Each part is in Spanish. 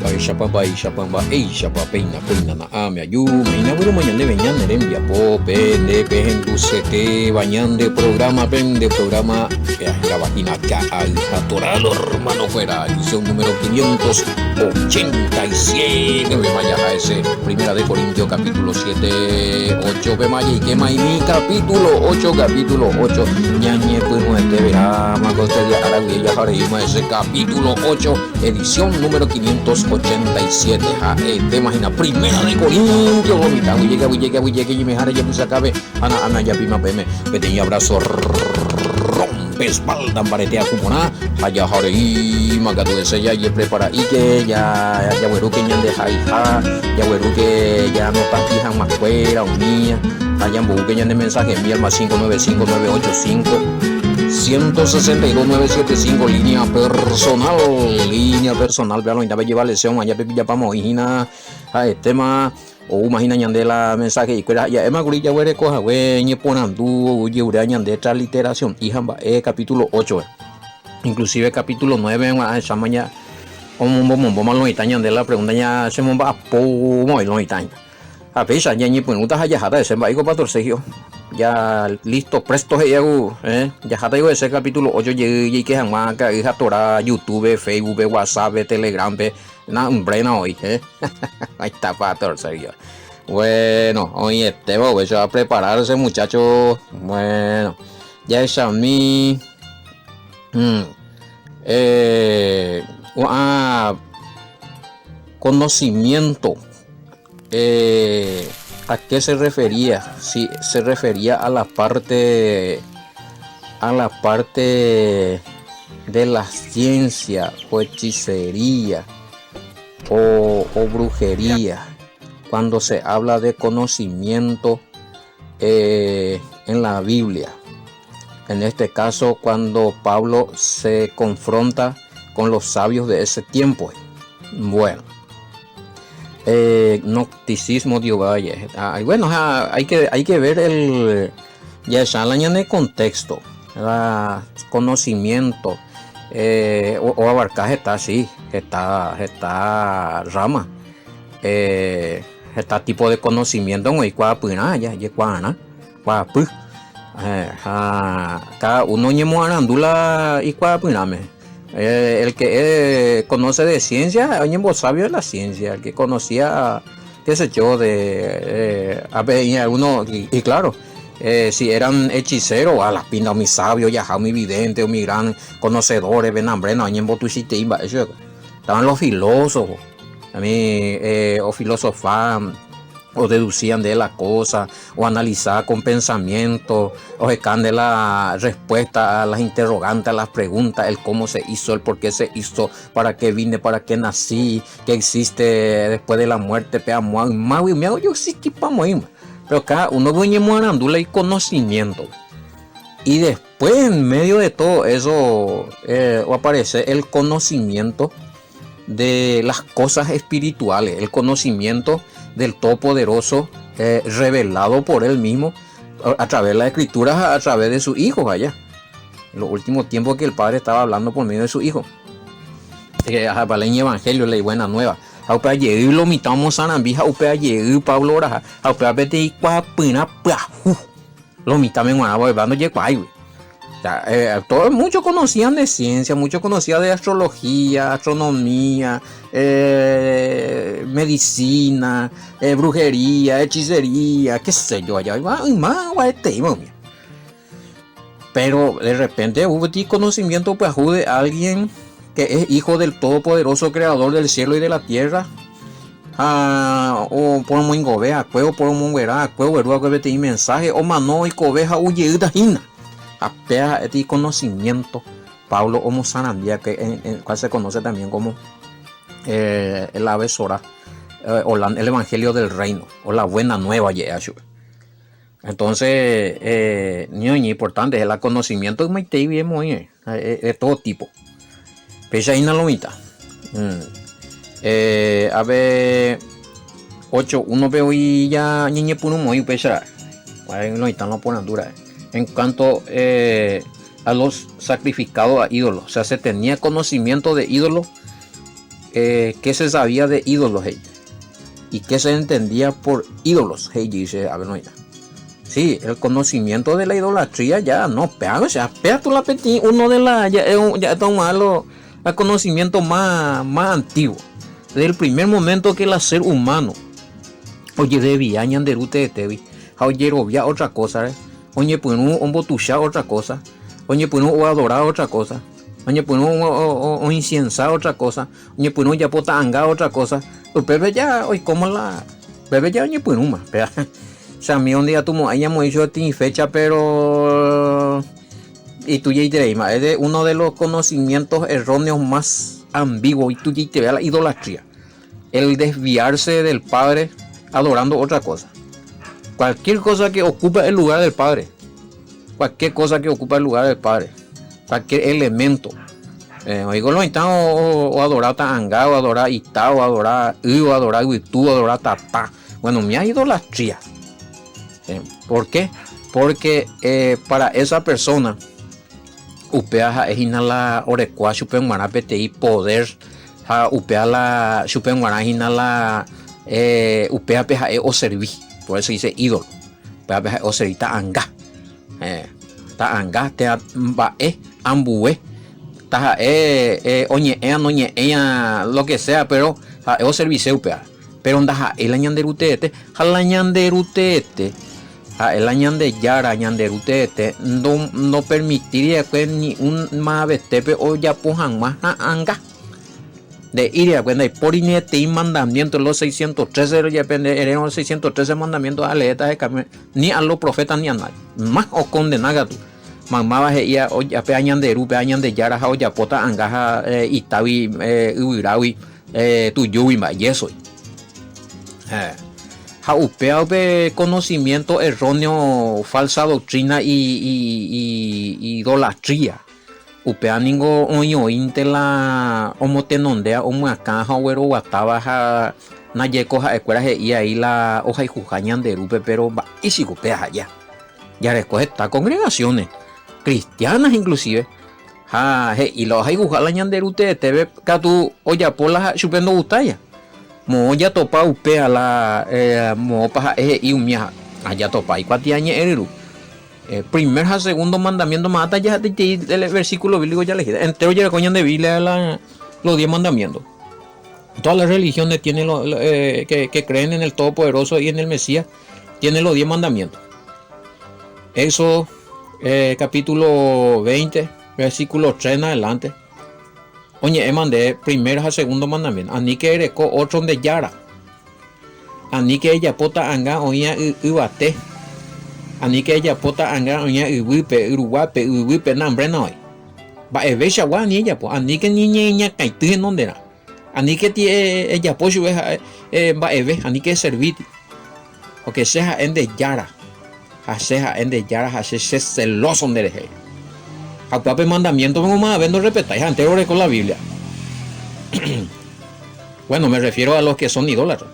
Baisha pamba eisha papeina peina na ame ayu maina buru mañana veñan nerembia pope de pehendusete bañande programa la vagina ka al atorado hermano fuera edición número 587 me vaya a ese primera de Corintios capítulo 7 8 ve maya y que maimi capítulo 8 ñañe pues muerte verá macosteria araguilla jareima ese capítulo 8 edición número 587 te imagina primera de Corintios lomita llega y me jare ya pues acabe ana ya pima peme pequeño abrazo rompe espalda paretea cupona allá jare magado de sella y prepara y que ya güero que ñan de jaija ya güero que ya no está fija más fuera o mía allá en que ñan de mensaje envía al más 595-985-162-975 línea personal vean ya lleva lesión allá ya vamos hijina a este tema o imagina ñande la mensaje y ya ema gurilla güere coja güey ñe ponandu yeura ñande transliteración hijamba capítulo 8 inclusive capítulo 9 esa mañana como lo itañan de la pregunta ya se momba po mo lo itaña a pesar ya ñe preguntas allá jada ese va para Sergio ya listo presto ya jada digo ese capítulo 8 y que jamás que hija Torah YouTube Facebook WhatsApp Telegram na umbrena hoy ahí está para Sergio. Bueno, hoy voy a prepararse muchachos. Bueno, ya es a mí conocimiento. ¿A qué se refería? Si se refería a la parte de la ciencia o hechicería o brujería, cuando se habla de conocimiento en la Biblia. En este caso, cuando Pablo se confronta con los sabios de ese tiempo. Bueno, gnosticismo de Ovalle. Bueno, hay que ver el ya en el contexto, conocimiento. O abarcaje está así, está rama, está tipo de conocimiento en cuapina ya cuana cuapu cada uno ñemo arandula y cuapiname el que conoce de ciencia ñemo sabio de la ciencia, el que conocía qué sé yo de uno y claro. Si eran hechiceros, a las pintas mi sabio, ya mi vidente, o mi gran conocedores, venambre, no hay en botuchitimba, eso estaban los filósofos, a mí, o filosofaban, o deducían de la cosa, o analizaban con pensamiento, o sacaban de la respuesta a las interrogantes, a las preguntas, el cómo se hizo, el por qué se hizo, para qué vine, para qué nací, qué existe después de la muerte, yo existí para morir. Pero cada uno dueño morándula y conocimiento. Y después, en medio de todo eso, aparece el conocimiento de las cosas espirituales, el conocimiento del Todopoderoso revelado por Él mismo a través de las Escrituras, a través de sus hijos allá. En los últimos tiempos que el Padre estaba hablando por medio de su hijo. Para el Evangelio, la buena nueva. Aupea llegué lo mitamos sanambija, aupea llegué Pablo Oraja, aupea vete y cuapina plajú. Lo mitamos en Guanabo, hablando de cuay. Todos muchos conocían de ciencia, muchos conocían de astrología, astronomía, medicina, brujería, hechicería, qué sé yo, allá más pero de repente hubo conocimiento pues de alguien que es hijo del Todopoderoso Creador del cielo y de la tierra, o por un ingobea, cuevo por un verá, cuevo verúa que vete y mensaje, o mano y cobeja huye hina, apea este conocimiento, Pablo Homo Sanandía, que cual se conoce también como el ave Sora, o el Evangelio del Reino, o la buena nueva Yeshua. Entonces, importante es el conocimiento de Maite bien muy de todo tipo. Pecha y lomita. A ver 8 uno veo y ya niñe puno muy pecha. No están no ponen dura. En cuanto a los sacrificados a ídolos, o sea, se tenía conocimiento de ídolos qué se sabía de ídolos y qué se entendía por ídolos, dice Abenoida. Sí, el conocimiento de la idolatría ya no, o sea, pega tú la petit, uno de la, ya es malo, el conocimiento más antiguo, desde el primer momento que el ser humano, oye, debía ñanderute de tevi, oye, obvia otra cosa, oye, pues un botuchar otra cosa, oye, pues o adorar otra cosa, oye, pues o inciensar otra cosa, oye, pues ya pota anga otra cosa, bebé ya, oye, como la, bebé ya, oye, pues más, o sea, a mí un día tú hayamos hecho ti fecha, pero y tú ya te es de uno de los conocimientos erróneos más ambiguos y tú ya te ve la idolatría, el desviarse del Padre adorando otra cosa, cualquier cosa que ocupe el lugar del Padre, cualquier cosa que ocupe el lugar del Padre, cualquier elemento, oigo lo o adorar tanga, o adorar ita, o adorar o adorar huitú, o adorar tatá, bueno, me ha idolatría. ¿Por qué? Porque para esa persona upea es inala orecua chupen guarapete y poder upea la chupen guarajina upea peja o serví, por eso dice ídolo, upea peja o serví ta anga te va ambue ta oñe ea lo que sea, pero o servicio upea, pero onda el añanderutete el añande yara ñanderutete no permitiría que ni un mavetepe o ya pujan más anga de ir a cuenta y por inete y mandamientos los 613 depende eran los 613 mandamientos a leeta de cambio ni a los profetas ni a nadie más o condenaga tú mamá baje ya o ya pe ñanderu pe ñande yara o ya pota angaja itawi uirawi tu yuwi ma yeso upea conocimiento erróneo, falsa doctrina y idolatría. Upea ningo oño intela omotenondea omuacaja huero guataba nayeco escuela y ahí la hoja y jujañan de rupe, pero y si upea allá. Ya recoge estas congregaciones cristianas inclusive. Y los hay jujalañan de rute te ve catu oya por la chupendo butalla. Mo ya topa upea la mo paja y umia allá topa y cuatiañe eriru primer a segundo mandamiento mata ya el versículo bíblico ya le entero ya coñan de Biblia los 10 mandamientos. Todas las religiones tienen que creen en el Todopoderoso y en el Mesías tienen los 10 mandamientos. Eso capítulo 20 versículo 3 en adelante. Oye, mandé primero a segundo mandamiento. Ani que ereco otro de yara. Ani que ella pota anga oña ubate. Ani que ella pota anga oña ubupe uruguape ubupe nambre no. Va evecha gua ni ella po. Ani que niña caití en donde era. Ani que tie ella po su va eve. Ani que serviti. O que sea en de yara. Haceja en de yara hace celoso de reje. A pape mandamiento vamos a ver, no repetáis anteriores con la Biblia. Bueno, me refiero a los que son idólatras,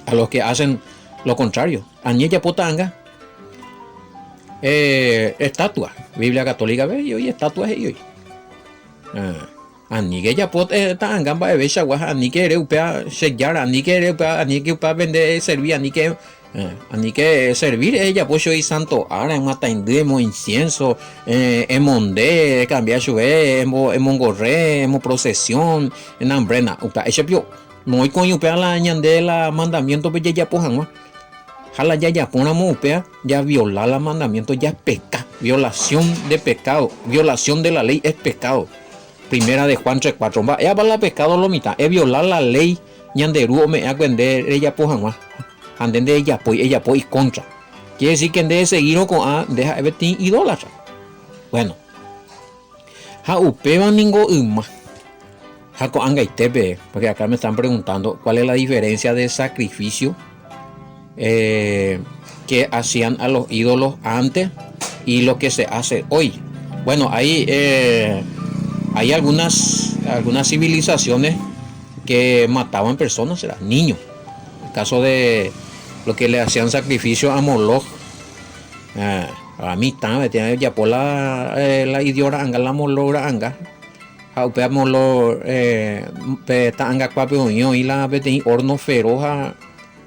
a los que hacen lo contrario. Añella potanga, estatua, Biblia católica ve y hoy estatuas y hoy. Aniguella potanga va a ver chaguas, anique europea sellar, anique europea, anique para vender servir, anique servir ella pues y santo ahora en ataindemo incienso emonde cambiar su emongorre emo procesión en hambrena upa ese pio muy coño upea la ñande la mandamiento pues ya pojan jala ya ponamos upea ya violar la mandamiento ya es pecado, violación de pecado, violación de la ley es pecado. Primera de Juan 3:4 va ella va la pecado lo mitad es violar la ley ñanderu me a vender ella pojan anden de ella pues contra quiere decir que en de seguir con a deja everything idólatra. Bueno ja upeba ningo uma ja con anga itepe porque acá me están preguntando cuál es la diferencia de sacrificio que hacían a los ídolos antes y lo que se hace hoy. Bueno, hay algunas civilizaciones que mataban personas, eran niños. El caso de lo que le hacían sacrificio a Moloch, a mí también ya por la idiora anga la Moloch anga Upeamos lo tanga cuape oño y la bete horno feroja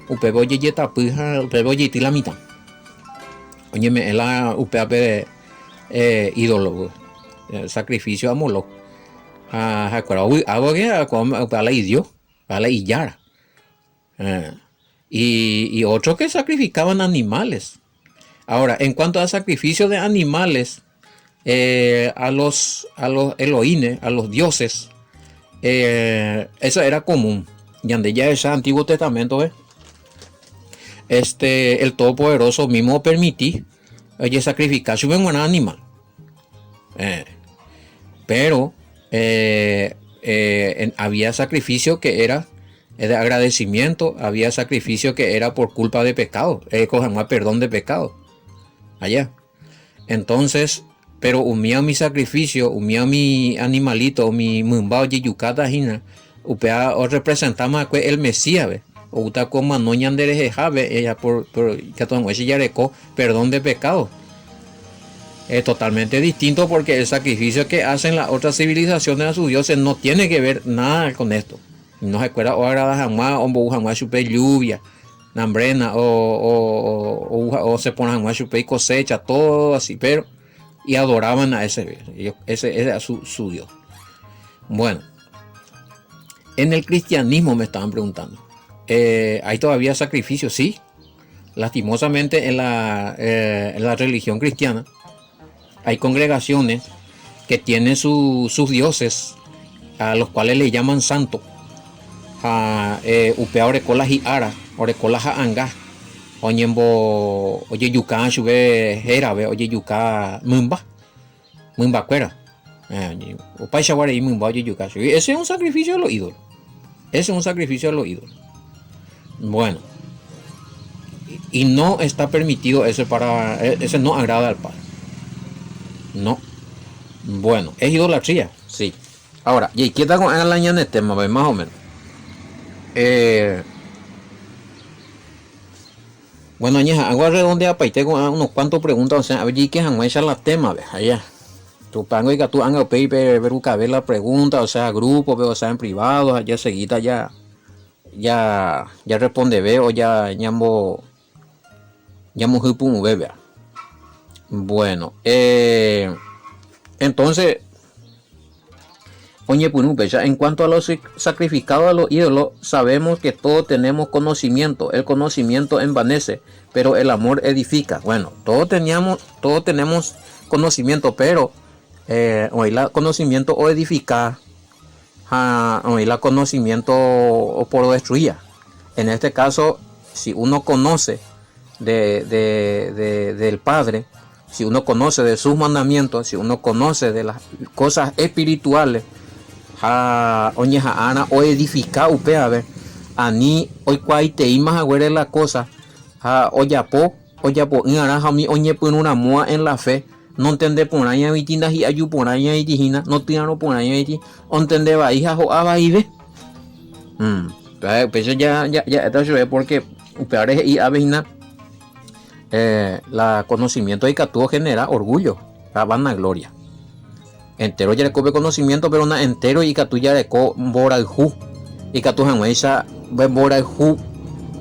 upebo yeta pija upebo yeti la mitad. Oye me la upeape ídolo sacrificio a Moloch. Hago que a la idió, a la illara. Y otros que sacrificaban animales. Ahora, en cuanto a sacrificio de animales, a los Elohines, a los dioses, eso era común. Y ande ya ese Antiguo Testamento, el Todopoderoso mismo permití sacrificar su buen animal. Pero había sacrificio que era de agradecimiento, había sacrificio que era por culpa de pecado, cojan más perdón de pecado. Allá. Entonces, pero umía mi sacrificio, umía mi animalito, mi mumbao de yucata hina, upea o representamos el Mesías, ¿ve? O uta como no ñandere jave, ella por que todo ese yareco, perdón de pecado. Es totalmente distinto porque el sacrificio que hacen las otras civilizaciones a sus dioses no tiene que ver nada con esto. No se acuerda o agrada jamás, o jamás chupe lluvia, nambrena, o se ponen jamás chupe y cosecha, todo así, pero y adoraban a ese era su Dios. Bueno, en el cristianismo me estaban preguntando, ¿hay todavía sacrificios? Sí, lastimosamente en la religión cristiana hay congregaciones que tienen sus dioses, a los cuales le llaman santo. Upea orecola y ara, orecola anga, oñembo, oye yuca, sube jerabe, oye yuca, mumba cuera. Opa shaware y mumba, oye yuca. Ese es un sacrificio de los ídolos. Ese es un sacrificio de los ídolos. Bueno, y no está permitido ese ese no agrada al Padre. No. Bueno, es idolatría, sí. Ahora, y aquí está con el año en el tema, más o menos. Bueno, añeja, hago redondea para irte con unos cuantos preguntas, o sea, a ver, y que han hecho la tema, ve, allá. Tu pango y que tú han ver la pregunta, o sea, grupo, o sea, en privado, allá seguida ya responde, veo, ya ñambo hupun bebé. Bueno, entonces, oye, en cuanto a los sacrificados a los ídolos, sabemos que todos tenemos conocimiento. El conocimiento envanece, pero el amor edifica. Bueno, todos tenemos conocimiento, pero hoy la conocimiento o edifica, hoy la conocimiento o por destruir. En este caso, si uno conoce del Padre, si uno conoce de sus mandamientos, si uno conoce de las cosas espirituales, ana o edificar upea, a ver, ani hoy cuaite y más agüere la cosa, oyapo en naranja mi oñe por una moa en la fe, no entende por ahí vitindas y ayu por ahí dijina, no tirano por ahí viti, entende va hija o abaive. Pues ya esto se ve porque upeares y avejina. La conocimiento de Catuo genera orgullo, la vanagloria. Entero ya le cobe conocimiento, pero una entero y Catu ya le co boralju. Y Catu janguesa boralju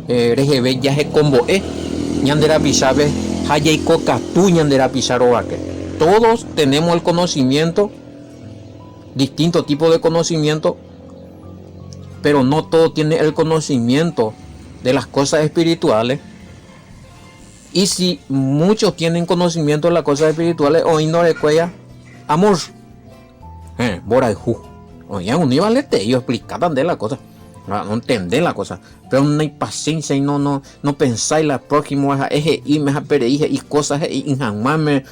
regebe ya se combo ñandera pisabe hayeiko Catu ñandera pisaro vaque. Todos tenemos el conocimiento, distintos tipos de conocimiento, pero no todo tiene el conocimiento de las cosas espirituales. Y si muchos tienen conocimiento de las cosas espirituales, hoy no le cuella amor. Boraju. Oye, un iba a leer ellos explicaban de la cosa. No entender la cosa. Pero no hay paciencia y no pensáis la próxima y me pereije y cosas y jamás me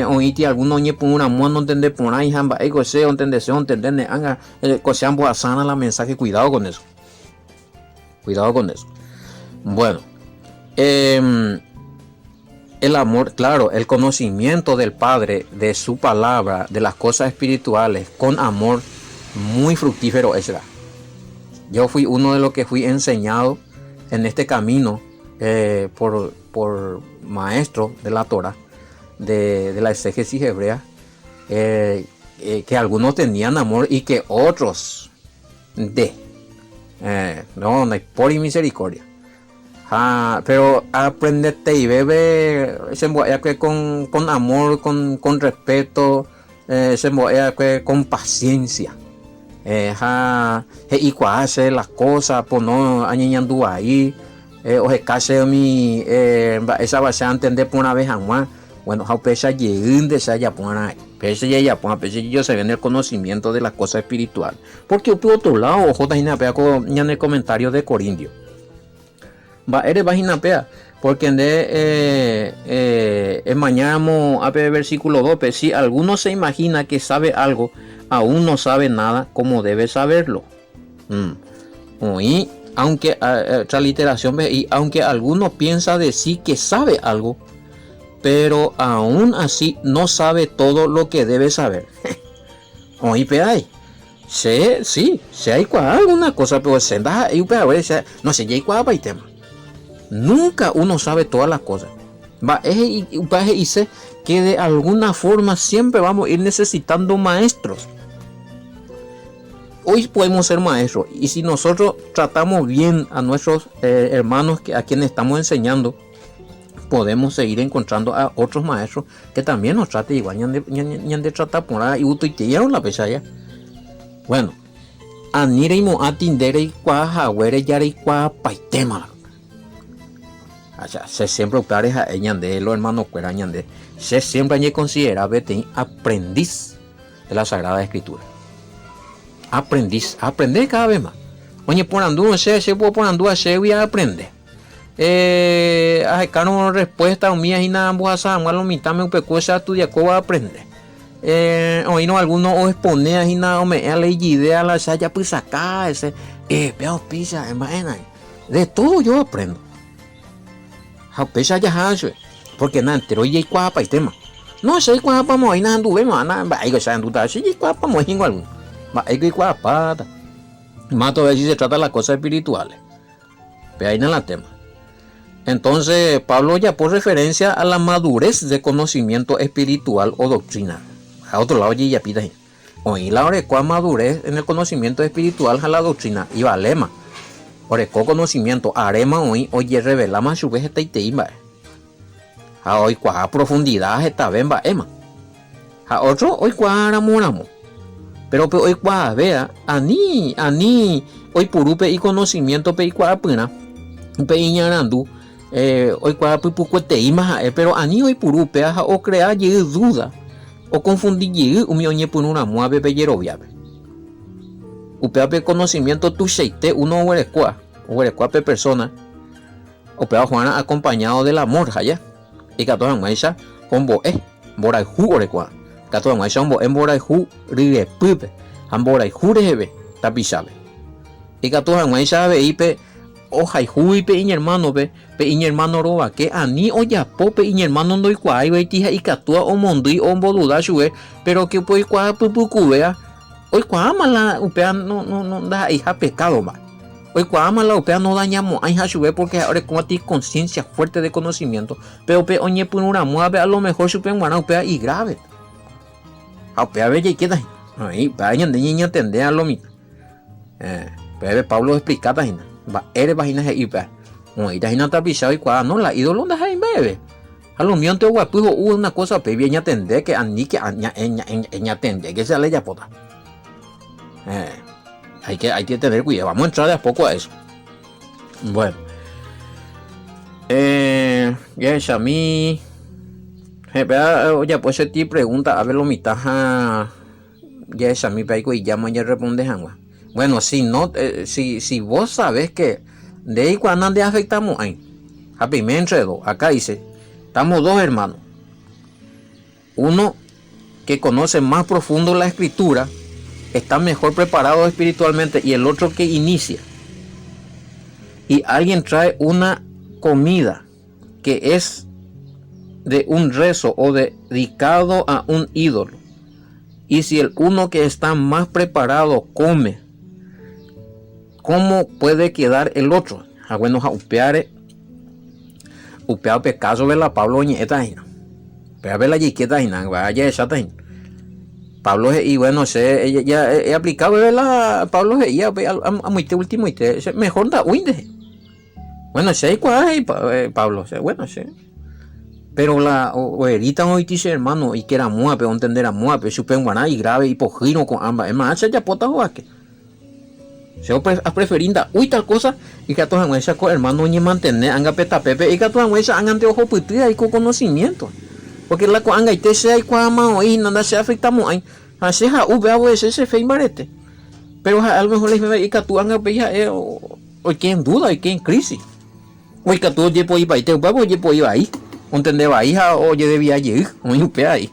oíste algunos ñe por una mano no entender por ahí jamba ego se entender anga cosean boa sana la mensaje. Cuidado con eso. Bueno, el amor, claro, el conocimiento del Padre, de su palabra, de las cosas espirituales, con amor, muy fructífero es. Yo fui uno de los que fui enseñado en este camino por maestros de la Torah, de la exégesis hebrea, que algunos tenían amor y que otros no hay por misericordia. Pero aprendete y bebe con amor, con respeto, con paciencia. Y cuando hace las cosas, pues no añadiendo ahí, o se case mi, esa va a entender por una vez más. Bueno, pesa de ya pone, pese ya pone, pese yo se ve en el conocimiento de las cosas espirituales. Porque por otro lado, ojo, en el comentario de Corintios. Va, eres vagina pea, porque mañana vamos a ver versículo 2, pero si alguno se imagina que sabe algo, aún no sabe nada como debe saberlo. Y aunque, otra literación, y aunque alguno piensa de sí que sabe algo, pero aún así no sabe todo lo que debe saber. Oí, peay. Sí, hay alguna cosa, pero se da, no sé, ya hay tema. Nunca uno sabe todas las cosas. Y sé que de alguna forma siempre vamos a ir necesitando maestros. Hoy podemos ser maestros, y si nosotros tratamos bien a nuestros hermanos a quienes estamos enseñando, podemos seguir encontrando a otros maestros que también nos traten igual, de tratar por ahí y te dieron la pesaya. Bueno, aniremo atindere y cuajahuere yare y cuapaitema. Se siempre pareja de los hermanos cuera ñande. Se siempre hay que considerar aprendiz de la Sagrada Escritura. Aprender cada vez más. Oye, por andú, se puede por andú, se voy a aprender. Acá no respuesta mía y nada más a lo mitad me pecuesa tu ya va a aprender. Hoy no algunos o exponer y nada me la idea la saya pues acá ese veo pisa de todo yo aprendo. Pesa ya porque nada entero y cuapa y tema. No sé cuapa mo y nada anduve nada hay que saber duda si cuapa mo en algún. Hay que cuapa. Más todavía si se trata de las cosas espirituales. Pero ahí no la tema. Entonces, Pablo ya por referencia a la madurez de conocimiento espiritual o doctrinal. A otro lado, ya pida. Hoy la hora de madurez en el conocimiento espiritual a la doctrina y va lema. Oreco conocimiento, arema hoy, oye, revela más su vez esta iteimba. A hoy, cuá profundidad esta bemba, ema. A otro, hoy, cuá amoramo. Pero hoy, cuá, vea, ani, hoy purupe y conocimiento, pe y cuá pena, pe iñarandu. Hoy cuá pupucueteima, pero ani hoy purupe, o crea ye duda, o confundir ye, umioñe pununa muave peyerovia. Upeape conocimiento tu sheite uno huerecua pe persona. Upea Juana acompañado del amor, ya. Y que toda maisha, hombo borai hu orecua. Que toda maisha hombo borai hu rire pupe, amborai hu rebe, tapisabe. Y que toda maisha ve ipe. Oja y huipe y hermano pe y hermano roba que ani oya pope y hermano no igual y tija y catua o mondui o boluda chue pero que pues cuá pupucu vea hoy cuá mala upea no da hija pecado más hoy cuá mala upea no dañamos a hija chue porque ahora como tiene conciencia fuerte de conocimiento pero pe oñe punura muave a lo mejor supe guana upea y grave a upea ve y queda ahí vayan de niña entender a lo mismo pero Pablo explicaba eres vagina de hiper. No, y no está pisado y cuando no la ídolo de Jaime bebe. A lo mío te guapujo una cosa pe bien atender que ani que en atender que se le ya pota. Hay que tener cuidado. Vamos a entrar de a poco a eso. Bueno. Ya es a mí. Oye, pues ese tipo pregunta a ver lo mitaja. Ya es a mí paico y llama y responde agua. Bueno, si no, si vos sabes que de ahí cuando te afectamos ahí, a primer enredo, acá dice, estamos dos hermanos, uno que conoce más profundo la escritura, está mejor preparado espiritualmente y el otro que inicia, y alguien trae una comida que es de un rezo o dedicado a un ídolo, y si el uno que está más preparado come, ¿cómo puede quedar el otro? Bueno, upeare pecado de la Pablo ñeta hina. Pero a ver la yiqueta hina, vaya esa hina. Pablo y bueno, ya he aplicado la Pablo ya a muy último y mejor da winde. Bueno, sé cuál es Pablo, bueno, sé. Pero la ahorita hoy dice hermano y que era mua, pero entender a mua, pero supe guaná y grave y pojino con ambas. Es más, ya pota o que. Se a preferinda uy tal cosa y que a todas muesas con hermano ni mantener anga peta pepe y que a todas muesas angan de ojo putida y con conocimiento. Porque la coanga y te sea y cuama hoy nada se afecta muy. Así ha ube a veces se fe marete. Pero a lo mejor les ve y que tú anga peja o que en duda y que en crisis. O que tú ya puedes ir para ahí, te vamos ya puedes ir ahí. ¿Entendés? Ahí o ya debía ir, o yupe ahí.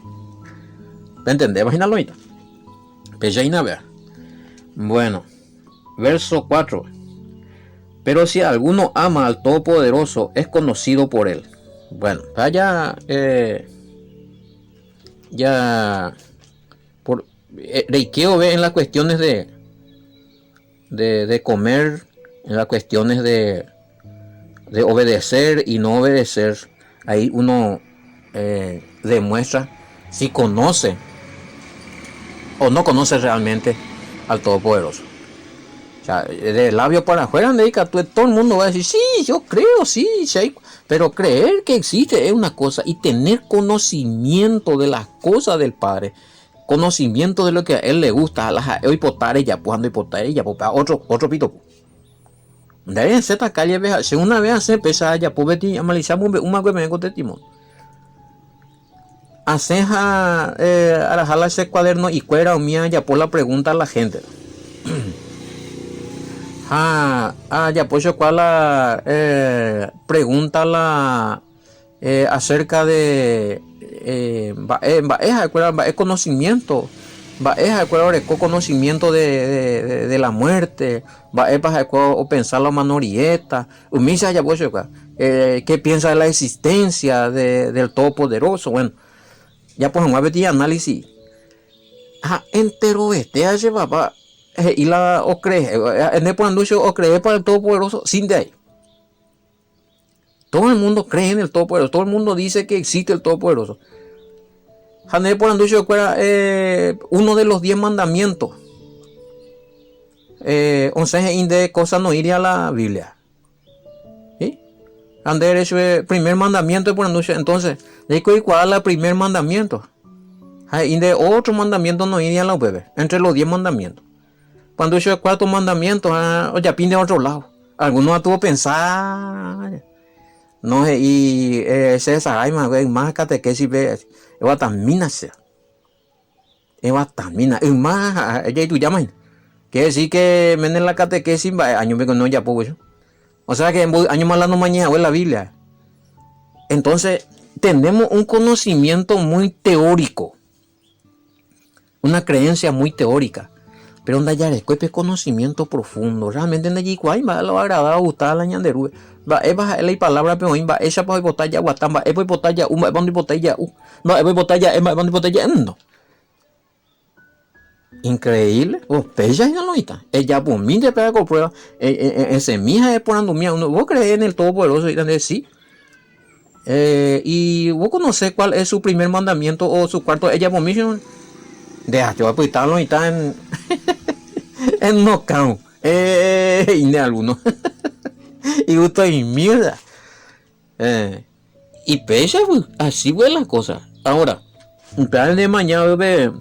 ¿Entendés? Imagínalo ahorita. Pues ahí ver. Bueno, verso 4. Pero si alguno ama al Todopoderoso, es conocido por él. Bueno, ya por Reikeo ve en las cuestiones de comer, en las cuestiones de obedecer y no obedecer. Ahí uno demuestra si conoce o no conoce realmente al Todopoderoso. O sea, de labio para afuera, todo el mundo va a decir, sí, yo creo, sí, pero creer que existe es una cosa y tener conocimiento de las cosas del Padre, conocimiento de lo que a Él le gusta, hoy potare ya, pues ando y potare ya, pues otro pito. Deben ser esta calle, si una vez se pesa ya, pues vete, analizamos una vez me conté timón. Haceja a la jala ese cuaderno y cuera o mía ya por la pregunta a la gente. Ya pues yo cual la pregunta la acerca de conocimiento, conocimiento de la muerte, o pensar la manorieta, humisa ya pues qué piensa de la existencia del Todopoderoso. Bueno, ya pues vamos a ver análisis. Entero hace papá. Y la o cree, en el anuncio o cree para el Todopoderoso sin de ahí. Todo el mundo cree en el Todopoderoso, todo el mundo dice que existe el Todopoderoso. Hané por anuncio uno de los 10 mandamientos. 11 de cosas no iría a la Biblia. ¿Sí? Ander es el primer mandamiento por anuncio. Entonces, ¿de cuál es el primer mandamiento? De otro mandamiento no iría a la bebé, entre los 10 mandamientos. Cuando yo el cuarto mandamiento, ya pide a otro lado. Algunos tuvo que pensar. No, y ese es más catequesis, es batamina. Es batamina. Es más, ella tú llamas. Quiere decir que en la catequesis, año me no ya puedo yo. O sea que año más la no mañana o en la Biblia. Entonces, tenemos un conocimiento muy teórico. Una creencia muy teórica. Pero onda ya después conocimiento profundo. Realmente en allí cuál va lo agradable gustar la ñanderu. Va la palabra pero va esa para botar ya guatán va voy botar ya va botar ya no voy botar ya va botar ya no. Increíble. Pella ya no está. Ella por mí te pega con prueba. Ese mija es por andumía. Vos crees en el Todopoderoso y donde sí. Y vos conocés cuál es su primer mandamiento o su cuarto. Ella por mí deja, yo voy a estarlo y está en knockout. Y de alguno. Y gusto y mierda. Y pesa, así fue la cosa. Ahora, un plan de mañana de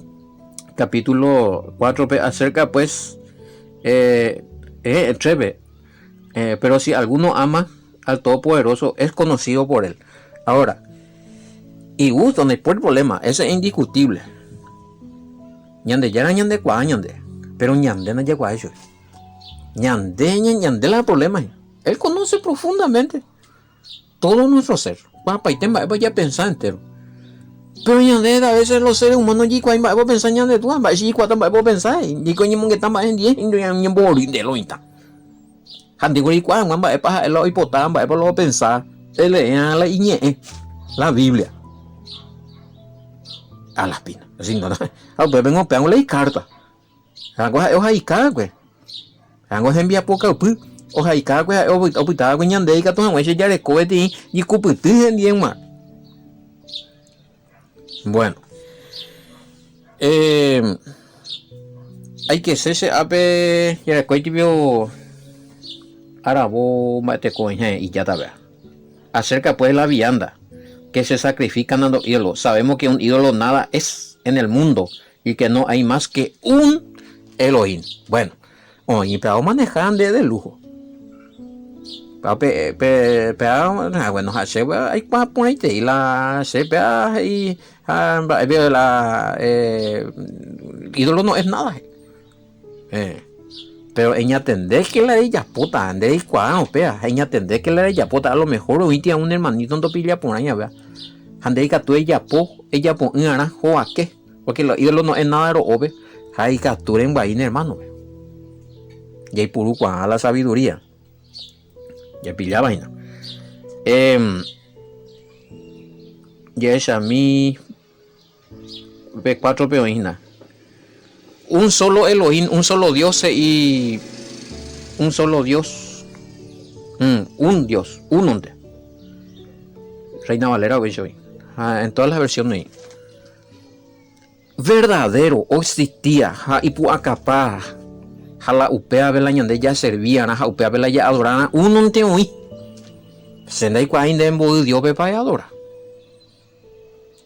capítulo 4 acerca pues treve. Pero si alguno ama al Todopoderoso, es conocido por él. Ahora, y gusto, no hay problema, ese es indiscutible. Ñande ya ñande cuá ñande, pero ñande no llegó a eso. Ñande la problema. Él conoce profundamente todo nuestro ser. Papá y tema vaya a pensar entero. Pero ñande a veces los seres humanos y cuá va a pensar ñande tú, va y cuá va a pensar y coño mon que está más en 10 y no bolir de lo inta. Handi guri cuá va a pasar lo hipotam va a lo pensar. Él la iñe la Biblia. A las pinas. Así no. Pues vengo peando la carta. Oja y cara, güey. Hago envía poca pu. Oja y cara, güey. Opitaba güey ñande y que todo güey ya le cohete y cupete bien más. Bueno. Eh, hay que se ape ya coitibio arabo mate coña y ya está vea. Acerca pues de la vianda que se sacrifican a los ídolos. Sabemos que un ídolo nada es en el mundo y que no hay más que un Elohim. Bueno, hoy pero manejan de lujo. Bueno, hay que ponerte y la CPA y la ídolo no es nada. Pero en atender que la de ella puta, ande y cuadro, pea, en atender que la de ella puta, a lo mejor hoy tiene un hermanito en pilla por ahí, vea. Ande y tu ella po, un arajo a qué, porque los ídolos no es nada de lo ove, hay capturen vaina, hermano. Y hay puru a la sabiduría. Ya pilla vaina. Ya es a mí B4 peoína. Un solo Elohim, un solo Dios y un solo Dios. Un Dios, un onde. Reina Valera hoy. En todas las versiones. Verdadero, o existía, y pu acapá. Jala upea vela ñande ya servían, ja upea vela ya adoraban, un onte hoy. Senda y cuain de embo Dios pepa y adora.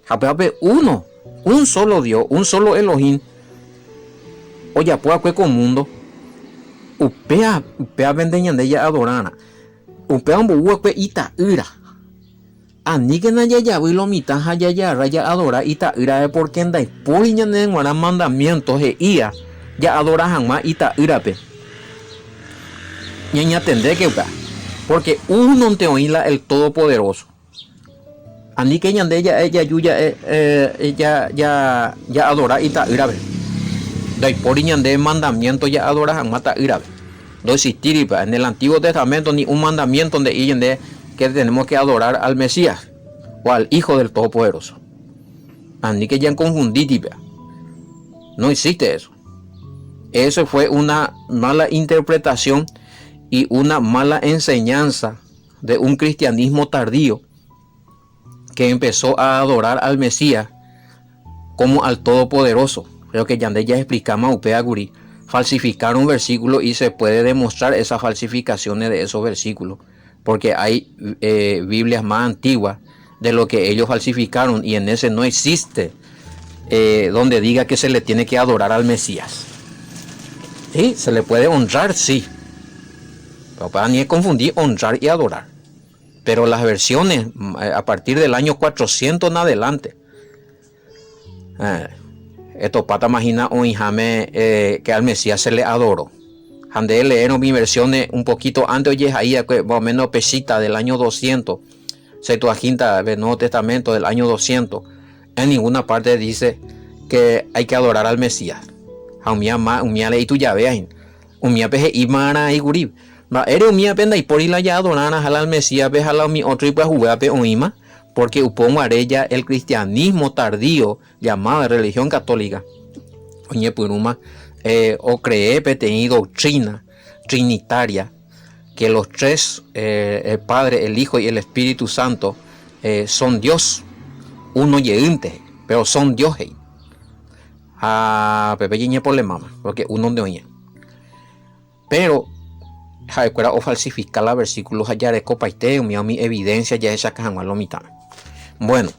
Japeape uno, un solo Dios, un solo Elohim. Oye, pues que con mundo. Upea vendeñan de ella adorana. Upea un buque ita ira. Ani que na ya lo mitad ya raya adora ita ira de porque anda y poñan en guardan mandamientos e ia ya adoran más ita ira pe. Ñaña tendré que upea. Porque uno te oíla el todopoderoso. Ani que ñande ella yuya ya adora ita ira pe. Dai por de mandamiento ya adoran mata irabe. No existir en el Antiguo Testamento ni un mandamiento donde de que tenemos que adorar al Mesías o al Hijo del Todopoderoso. Ani que ya confundí, no existe eso. Eso fue una mala interpretación y una mala enseñanza de un cristianismo tardío que empezó a adorar al Mesías como al Todopoderoso. Creo que ya explicamos a Upea Guri, falsificar un versículo y se puede demostrar esas falsificaciones de esos versículos, porque hay Biblias más antiguas de lo que ellos falsificaron y en ese no existe donde diga que se le tiene que adorar al Mesías. Sí, se le puede honrar, sí. Papá, ni es confundir honrar y adorar. Pero las versiones a partir del año 400 en adelante. Esto pata imagina un hijame que al Mesías se le adoró. Ande leyeron mi versiones un poquito antes, oye, ahí más o menos pesita del año 200. Septuaginta del Nuevo Testamento del año 200. En ninguna parte dice que hay que adorar al Mesías. Umia ley tu ya vean. Umia peje imara y gurib. Eres umia penda y por la ya adorar al Mesías, ve a mi otro y pues jugar pe uima. Porque upongo arella el cristianismo tardío llamado religión católica. Oye, puruma, o cree petení doctrina trinitaria que los tres, el Padre, el Hijo y el Espíritu Santo, son Dios, uno yeinte, pero son Dios. Pepe yeñe por le mama, porque uno de oye. Pero jaecuera o falsificar la versículos allá de copa y te mi evidencia ya esa caja lo mitad. Bueno,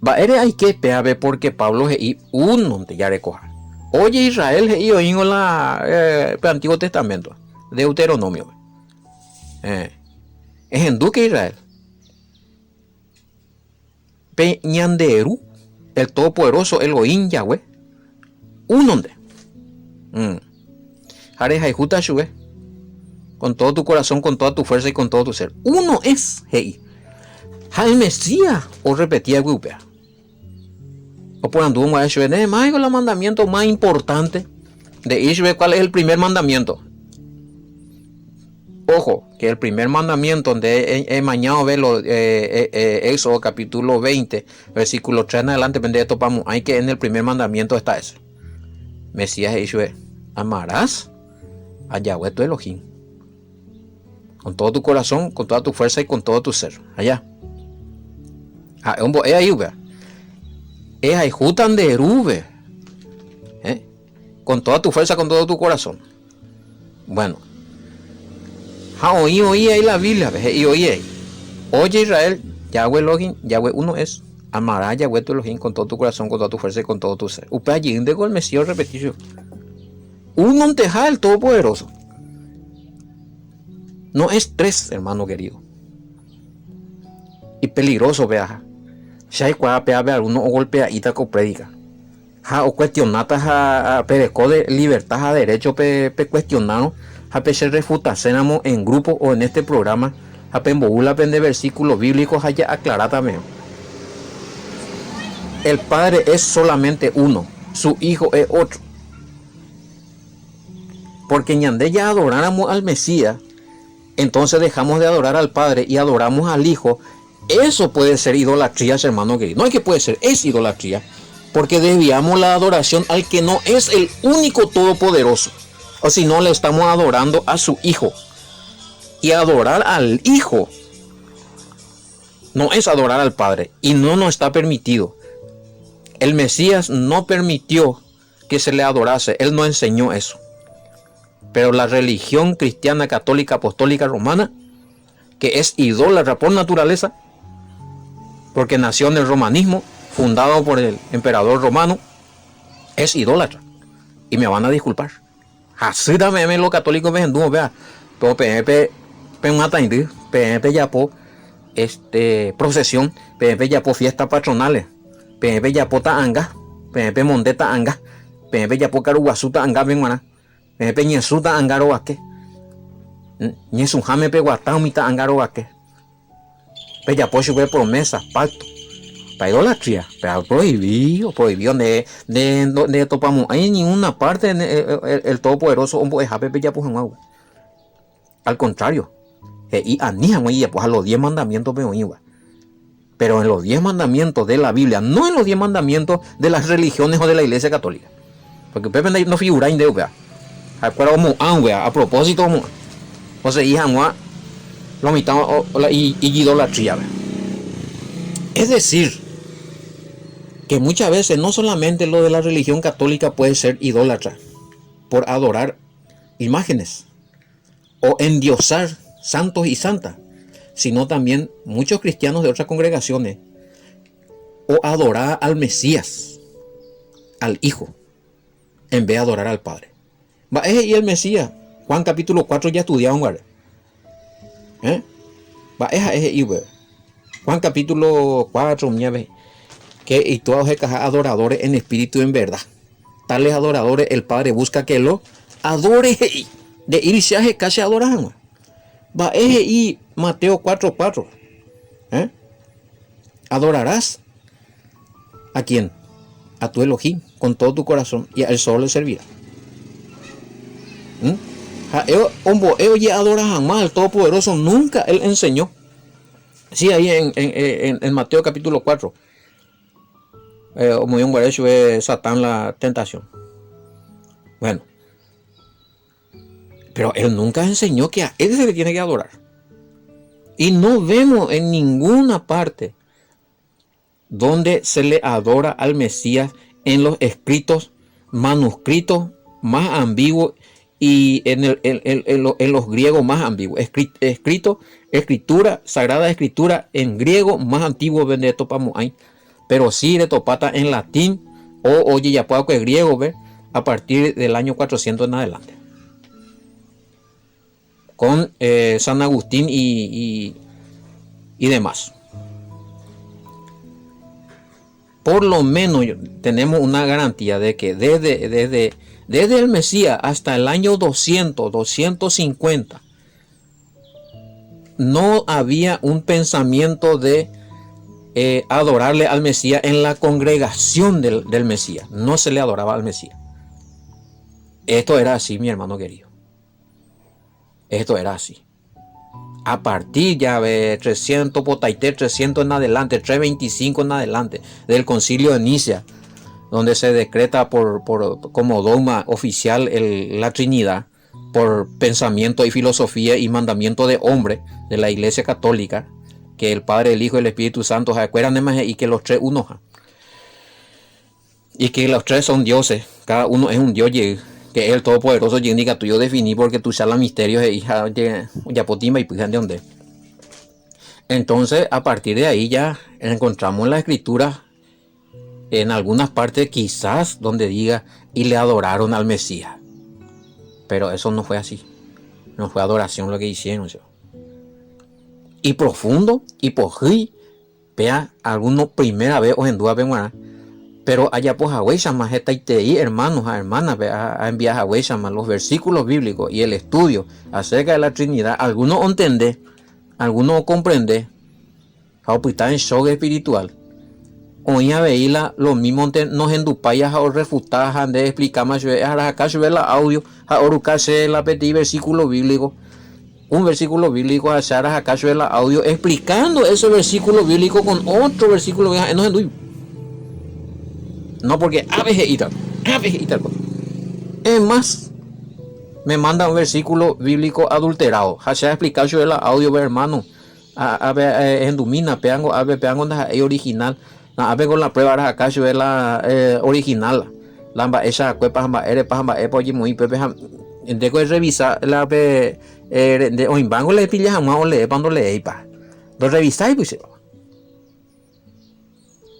va hay que esperar porque Pablo y uno te ya recoja. Oye Israel y oí en la Antiguo Testamento, Deuteronomio. Es en Duque Israel. Peñanderu, el Todopoderoso, Elohim Yahweh. Un donde. Jare Jaijuta Shue. Con todo tu corazón, con toda tu fuerza y con todo tu ser. Uno es Hei. El Mesías, o repetía Gupea. O por anduvo más de más con el mandamiento más importante de Ishbe. ¿Cuál es el primer mandamiento? Ojo, que el primer mandamiento donde mañana velo Éxodo capítulo 20, versículo 3 en adelante, donde topamos, hay que en el primer mandamiento está eso. Mesías Ishbe, amarás a Yahweh tu Elohim con todo tu corazón, con toda tu fuerza y con todo tu ser. Allá. Ahí, es ayudan de erube, con toda tu fuerza, con todo tu corazón. Bueno, oí ahí la Biblia, y oí ahí. Oye Israel, Yahweh Elohim, Yahweh uno es. Amará Yahweh tu Elohim con todo tu corazón, con toda tu fuerza y con todo tu ser. Upe allí de gol Mesías repeticio. Uno teja el Todopoderoso. No es tres, hermano querido. Y peligroso, vea. Si hay cuapa, vea, uno golpea y taco predica. O cuestionata, ja, pereco de libertad, a derecho, cuestionado, a se refutarse en grupo o en este programa, a pemboula, de versículos bíblicos, haya aclarar también. El Padre es solamente uno, su Hijo es otro. Porque ñande ya adoráramos al Mesías, entonces dejamos de adorar al Padre y adoramos al Hijo. Eso puede ser idolatría, hermano querido. No es que puede ser, es idolatría. Porque desviamos la adoración al que no es el único todopoderoso. O si no, le estamos adorando a su Hijo. Y adorar al Hijo no es adorar al Padre. Y no nos está permitido. El Mesías no permitió que se le adorase. Él no enseñó eso. Pero la religión cristiana, católica, apostólica, romana, que es idólatra por naturaleza, porque nació en el romanismo, fundado por el emperador romano, es idólatra. Y me van a disculpar. Así también los católicos me enduo, vea. Pero PNP yapó procesión, PNP yapó fiestas patronales, PNP yapó taanga, PNP mondeta anga, PNP yapó caruguasuta anga benguana, PNP ñesuta angaro vaque, ñesujame peguatao mita angaro vaque. Pe yapó sube promesa, pacto. Para idolatría, pero prohibido de topamos. Hay ninguna parte en el Todopoderoso al contrario, y pues a los 10 mandamientos pero en los 10 mandamientos de la Biblia, no en los 10 mandamientos de las religiones o de la Iglesia Católica, porque Pepe no figura en Dios, a propósito, o sea, lo mitad y idolatría. Es decir, que muchas veces no solamente lo de la religión católica puede ser idólatra por adorar imágenes o endiosar santos y santas, sino también muchos cristianos de otras congregaciones o adorar al Mesías, al Hijo, en vez de adorar al Padre. Y el Mesías, Juan capítulo 4 ya estudiaron, Juan capítulo 4, que y todos adoradores en espíritu y en verdad. Tales adoradores el Padre busca que lo adore. De irse a casi adoran. Y Mateo 4:4. Adorarás ¿a quién? A tu Elohim con todo tu corazón y a él solo le servirá. Ellos ya adoran más al Todopoderoso. Nunca él enseñó. Sí, ahí en Mateo capítulo 4. Muy un es Satán la tentación. Bueno, pero él nunca enseñó que a él se le tiene que adorar. Y no vemos en ninguna parte donde se le adora al Mesías en los escritos, manuscritos más ambiguos y en los griegos más ambiguos. Escritura, sagrada escritura en griego más antiguo de topamos ahí. Pero sí de topata en latín o oye ya puedo que griego a partir del año 400 en adelante con San Agustín y demás. Por lo menos tenemos una garantía de que desde el Mesías hasta el año 250 no había un pensamiento de adorarle al Mesías en la congregación del Mesías. No se le adoraba al Mesías. Esto era así, mi hermano querido. Esto era así. A partir ya de 300 en adelante, 325 en adelante, del concilio de Nicea, donde se decreta como dogma oficial la Trinidad, por pensamiento y filosofía y mandamiento de hombre de la Iglesia Católica, que el Padre, el Hijo y el Espíritu Santo se acuerdan de más y que los tres uno. Y que los tres son dioses, cada uno es un dios, que es el todopoderoso, y indica tú yo definí porque tú sabes misterios de hija de Yapotimba y pujan de donde. Entonces, a partir de ahí ya encontramos en la escritura, en algunas partes quizás donde diga, y le adoraron al Mesías. Pero eso no fue así. No fue adoración lo que hicieron. ¿Sí? Y profundo, y pojí, vea, algunos primera vez o en duda vengan. Pero allá pues a más esta y hermanos, a hermanas, a enviar a más los versículos bíblicos y el estudio acerca de la Trinidad. Algunos entender, algunos comprender, a estar en shock espiritual. Oía veíla lo mismo nos endupayas a refutar de explicar más acá sube la audio a orucarse la petit versículo bíblico, un versículo bíblico a Sara acá sube la audio explicando ese versículo bíblico con otro versículo no porque a veces y tal es más, me manda un versículo bíblico adulterado ya explicar sube la audio hermano a ver en domina peango a ver peango es original. A ver con la prueba acá se ve la original. La esa cuepa oye muy pepe de que revisar la de hoy banco le pilla jamás o le cuando le pa. Lo revisáis pues.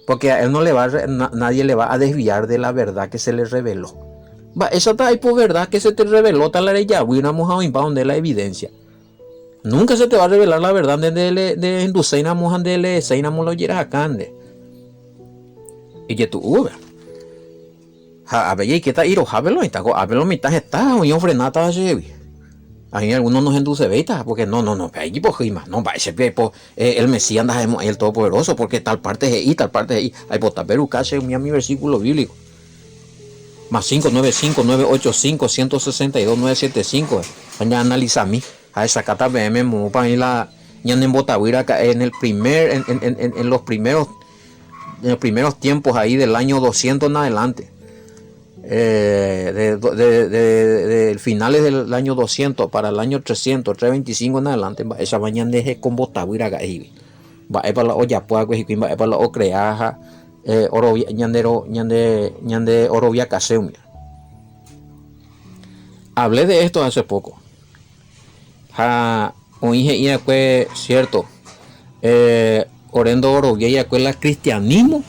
Porque a él no le va nadie le va a desviar de la verdad que se le reveló. Va esa está ahí por verdad que se te reveló tal la ya una moja en donde la evidencia. Nunca se te va a revelar la verdad de Induseina mojan de le seina mo lo lleras acá de. Y ya tú uve a ver y que está iro habelo está habelo mitad está o yo frenata así hay algunos nos enduce beta porque no ahí por no va ese pepo el Mesías anda el todopoderoso porque tal parte es y tal parte es hay por taperu casi mi versículo bíblico más 595-985-162-975 allá analiza a mí a esa cata BM mo para ir la ñan en Botavira en el primer en los primeros tiempos ahí del año 200 en adelante, de finales del año 200 para el año 300, 325 en adelante, esa mañana deje con Botavira ahí, va para la olla pues y va para la ocreaja, oro ñande orovia caseum. Hablé de esto hace poco. Oíme fue cierto. Orendo oro y el cristianismo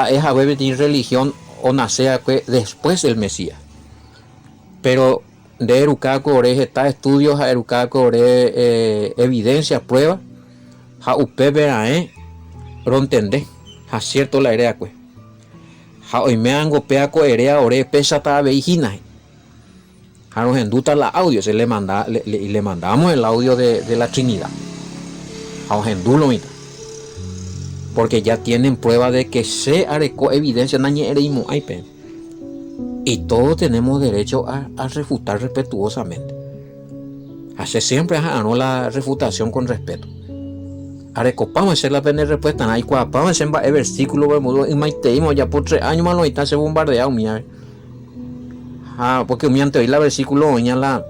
es a ver de religión o nacer después del Mesías pero de Erucaco ore está estudios a Erucaco ore evidencia prueba a upebe lo entendé a cierto la idea pues a hoy me han golpeado erea ore pesa ta veijina a los enduta la audio se le mandamos el audio de la Trinidad a los endulo mita porque ya tienen prueba de que se arecó evidencia y todos tenemos derecho a refutar respetuosamente. Hace siempre ganó la refutación con respeto. Arecopamos hacer la pena de respuesta, no hay cuapamos hacer el versículo y maiteimos ya por 3 años más lo está se bombardeado mía. Porque mi ante hoy la versículo oña la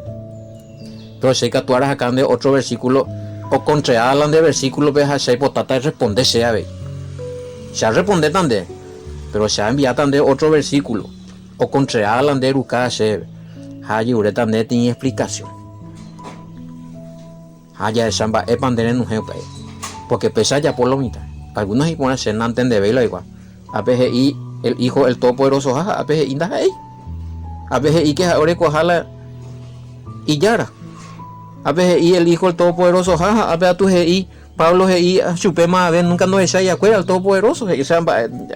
pero sé que tú harás acá de otro versículo o contra hablan de versículo pues hacer potata y responder sea ve. Se responde tan de pero se ha enviado tan de otro versículo o contra hablan de Erucá se hay ure tan de tiene explicación. Ya de samba es pandere en un jefe porque pesa ya por lo mitad algunos y ponen ser nanten de vela igual a veces y el hijo el todopoderoso a veces inda ahí a veces y que ahora cojala y yara a veces y el hijo el todopoderoso a veces tu y Pablo y chupema a ver nunca no se haya acuerda el todopoderoso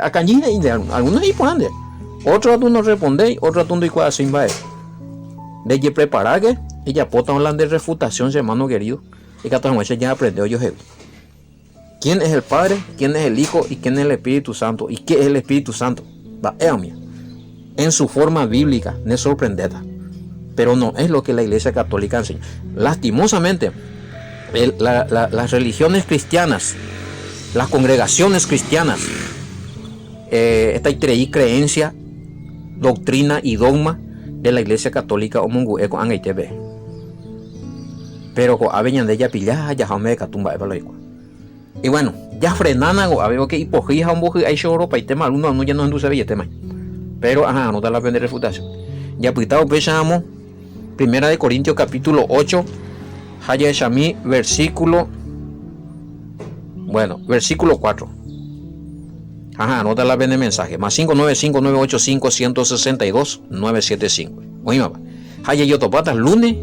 a cañina y algunos y ponen otro tú no responde otro tú no igual sin va de que preparar que ella pota hablando de refutación hermano querido y que todas ya aprendió yo quién es el Padre, quién es el Hijo y quién es el Espíritu Santo y qué es el Espíritu Santo va en su forma bíblica no es sorprendida pero no es lo que la Iglesia Católica enseña lastimosamente las religiones cristianas las congregaciones cristianas esta creencia doctrina y dogma de la Iglesia Católica o mungu eco an itb pero a veñan de ella pilla ya jame catumba y bueno ya frenana a ver que hipogía un boje hay choro para tema uno no ya no induce billete más Pero, no da la pena de refutación. Ya pues empezamos. Primera de Corintios capítulo 8. Haya Shami, versículo 4. Anota la pena de mensaje. Más 595-985-162-975. Oye, mamá. Haya yo topatas lunes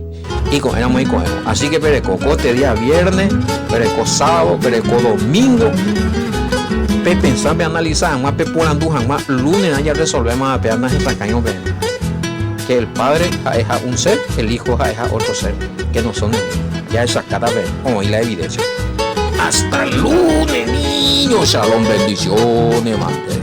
y éramos y cogemos. Así que pereco este día viernes, pereco sábado, pereco domingo. Pensando y analizar, más pepulandujan, más lunes, ya resolvemos a pearnas esta cañón. Que el padre es un ser, el hijo es otro ser, que no son ya esa cada vez, como y la evidencia. Hasta el lunes, niños. Shalom, bendiciones, madre.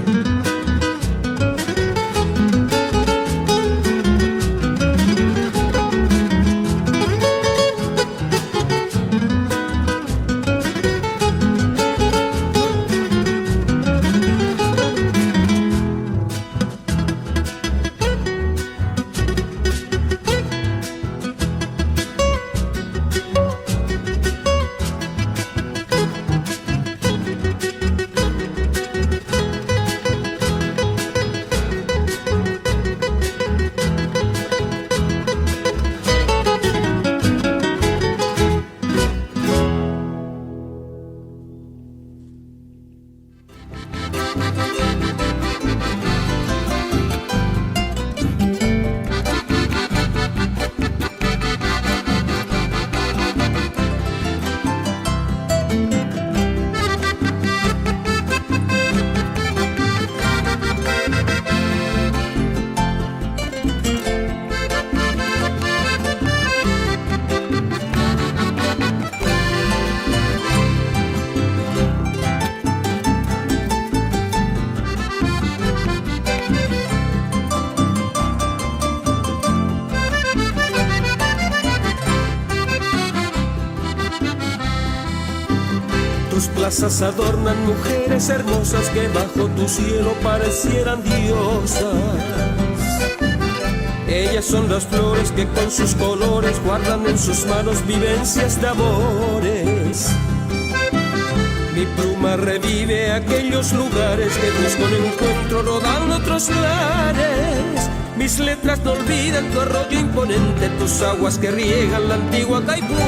Tus plazas adornan mujeres hermosas que bajo tu cielo parecieran diosas. Ellas son las flores que con sus colores guardan en sus manos vivencias de amores. Mi pluma revive aquellos lugares que busco en encuentro rodando otros lares. Mis letras no olvidan tu arroyo imponente, tus aguas que riegan la antigua Caipuente.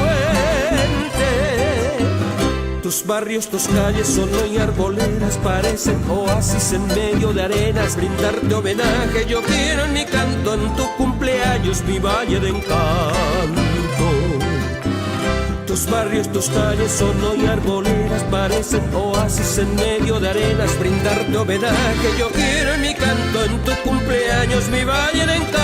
Tus barrios, tus calles son hoy arboleras, parecen oasis en medio de arenas. Brindarte homenaje yo quiero en mi canto, en tu cumpleaños mi valle de encanto. Tus barrios, tus calles son hoy arboleras, parecen oasis en medio de arenas. Brindarte homenaje yo quiero en mi canto, en tu cumpleaños mi valle de encanto.